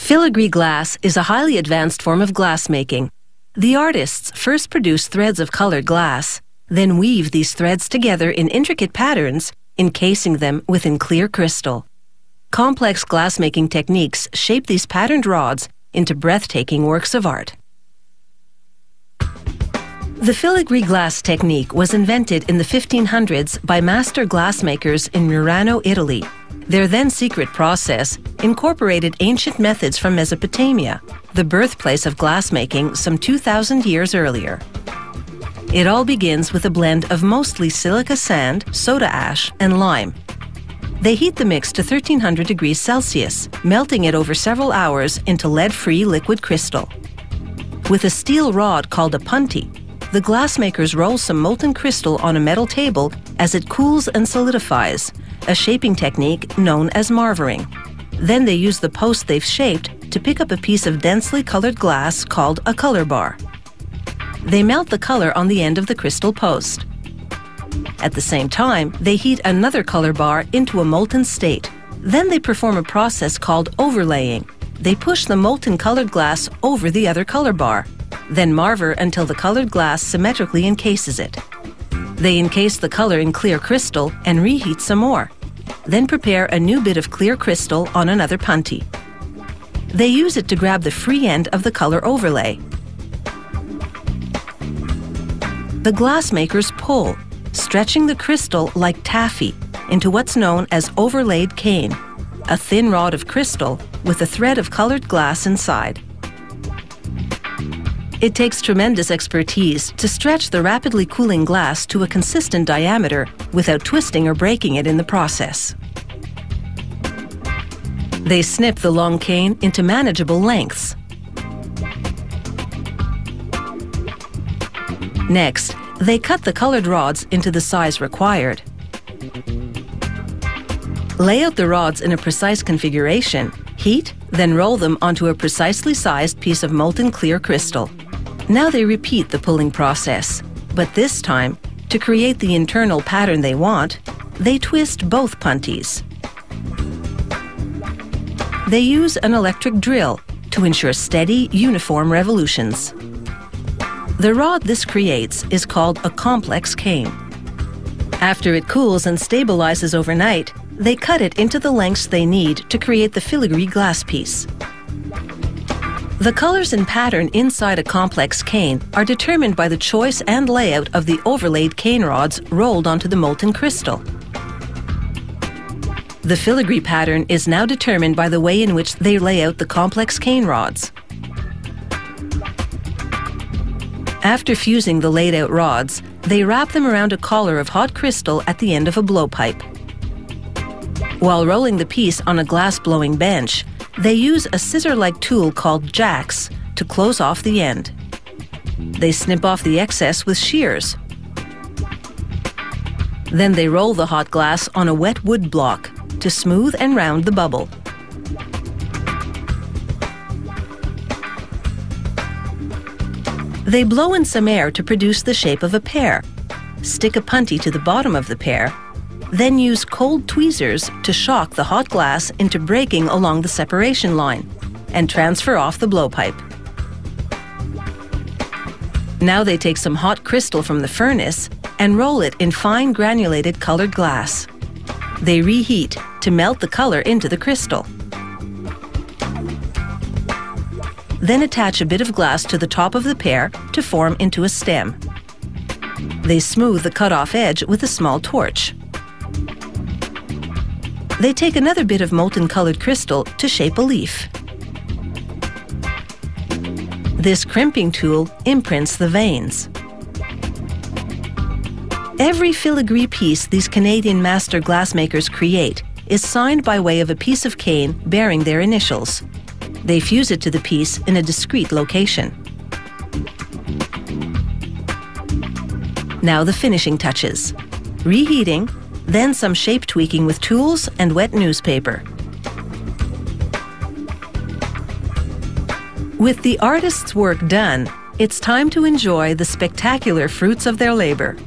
Filigree glass is a highly advanced form of glassmaking. The artists first produce threads of colored glass, then weave these threads together in intricate patterns, encasing them within clear crystal. Complex glassmaking techniques shape these patterned rods into breathtaking works of art. The filigree glass technique was invented in the 1500s by master glassmakers in Murano, Italy. Their then secret process incorporated ancient methods from Mesopotamia, the birthplace of glassmaking some 2,000 years earlier. It all begins with a blend of mostly silica sand, soda ash, and lime. They heat the mix to 1300 degrees Celsius, melting it over several hours into lead-free liquid crystal. With a steel rod called a punty, the glassmakers roll some molten crystal on a metal table as it cools and solidifies, a shaping technique known as marvering. Then they use the post they've shaped to pick up a piece of densely colored glass called a color bar. They melt the color on the end of the crystal post. At the same time, they heat another color bar into a molten state. Then they perform a process called overlaying. They push the molten colored glass over the other color bar, then marver until the colored glass symmetrically encases it. They encase the color in clear crystal and reheat some more, then prepare a new bit of clear crystal on another punty. They use it to grab the free end of the color overlay. The glassmakers pull, stretching the crystal like taffy into what's known as overlaid cane, a thin rod of crystal with a thread of colored glass inside. It takes tremendous expertise to stretch the rapidly cooling glass to a consistent diameter without twisting or breaking it in the process. They snip the long cane into manageable lengths. Next, they cut the colored rods into the size required. Lay out the rods in a precise configuration, heat, then roll them onto a precisely sized piece of molten clear crystal. Now they repeat the pulling process, but this time, to create the internal pattern they want, they twist both punties. They use an electric drill to ensure steady, uniform revolutions. The rod this creates is called a complex cane. After it cools and stabilizes overnight, they cut it into the lengths they need to create the filigree glass piece. The colors and pattern inside a complex cane are determined by the choice and layout of the overlaid cane rods rolled onto the molten crystal. The filigree pattern is now determined by the way in which they lay out the complex cane rods. After fusing the laid-out rods, they wrap them around a collar of hot crystal at the end of a blowpipe. While rolling the piece on a glass-blowing bench, they use a scissor-like tool called jacks to close off the end. They snip off the excess with shears. Then they roll the hot glass on a wet wood block to smooth and round the bubble. They blow in some air to produce the shape of a pear, stick a punty to the bottom of the pear, then use cold tweezers to shock the hot glass into breaking along the separation line and transfer off the blowpipe. Now they take some hot crystal from the furnace and roll it in fine granulated colored glass. They reheat to melt the color into the crystal. Then attach a bit of glass to the top of the pear to form into a stem. They smooth the cut-off edge with a small torch. They take another bit of molten colored crystal to shape a leaf. This crimping tool imprints the veins. Every filigree piece these Canadian master glassmakers create is signed by way of a piece of cane bearing their initials. They fuse it to the piece in a discrete location. Now the finishing touches. Reheating, then some shape tweaking with tools and wet newspaper. With the artist's work done, it's time to enjoy the spectacular fruits of their labor.